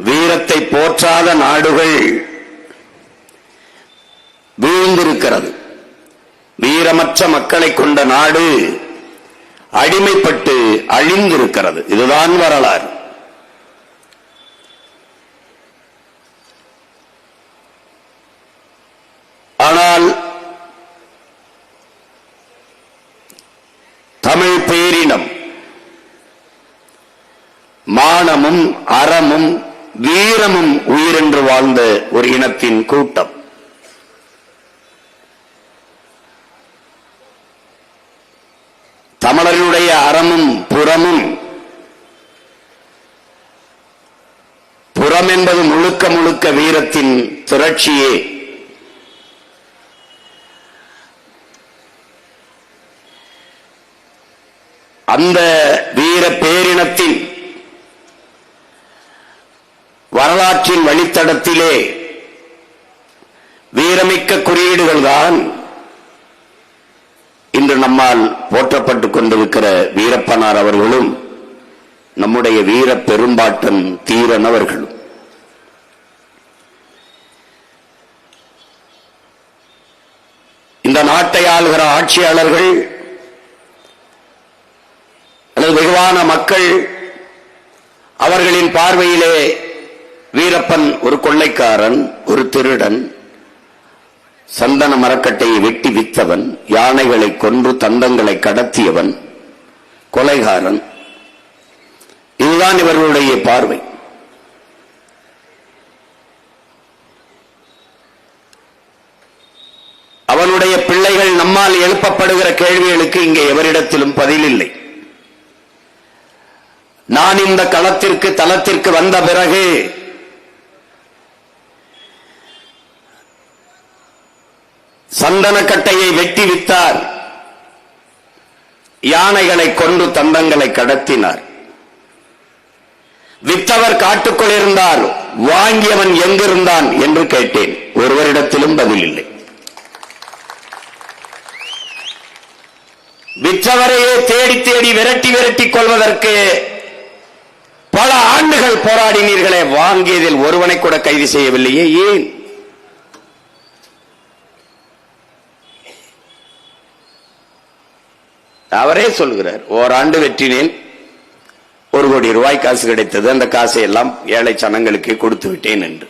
வீரத்தை போற்றாத நாடுகள் வீழ்ந்திருக்கிறது. வீரமற்ற மக்களை கொண்ட நாடு அடிமைப்பட்டு அழிந்திருக்கிறது. இதுதான் வரலாறு. ஆனால் தமிழ் பேரினம் மானமும் அறமும் வீரமும் உயிரென்று வாழ்ந்த ஒரு இனத்தின் கூட்டம். தமிழர்களுடைய அறமும் புறமும், புறம் என்பது முழுக்க முழுக்க வீரத்தின் திரட்சியே. அந்த வீர பேரினத்தின் வரலாற்றின் வழித்தடத்திலே வீரமிக்க குறியீடுகள் தான் இன்று நம்மால் போற்றப்பட்டுக் கொண்டிருக்கிற வீரப்பனார் அவர்களும் நம்முடைய வீர பெரும்பாட்டன் தீரன் அவர்களும். இந்த நாட்டை ஆளுகிற ஆட்சியாளர்கள் அல்லது வெகுவான மக்கள் அவர்களின் பார்வையிலே வீரப்பன் ஒரு கொள்ளைக்காரன், ஒரு திருடன், சந்தன மரக்கட்டையை வெட்டி வித்தவன், யானைகளை கொன்று தந்தங்களை கடத்தியவன், கொலைகாரன். இதுதான் இவர்களுடைய பார்வை. அவனுடைய பிள்ளைகள் நம்மால் எழுப்பப்படுகிற கேள்விகளுக்கு இங்கே எவரிடத்திலும் பதில் இல்லை. நான் இந்த களத்திற்கு தளத்திற்கு வந்த பிறகு சந்தனக்கட்டையை வெட்டி வித்தார், யானைகளை கொண்டு தந்தங்களை கடத்தினார். வித்தவர் காட்டுக்குள் இருந்தார், வாங்கியவன் எங்கிருந்தான் என்று கேட்டேன். ஒருவரிடத்திலும் பதில் இல்லை. விற்றவரையே தேடி தேடி விரட்டி விரட்டி கொள்வதற்கு பல ஆண்டுகள் போராடினீர்களே, வாங்கியதில் ஒருவனை கூட கைது செய்யவில்லையே, ஏன்? அவரே சொல்கிறார், ஓராண்டு வெற்றினேன், 1 கோடி ரூபாய் காசு கிடைத்தது, அந்த காசை எல்லாம் ஏழை சனங்களுக்கு கொடுத்து விட்டேன் என்று.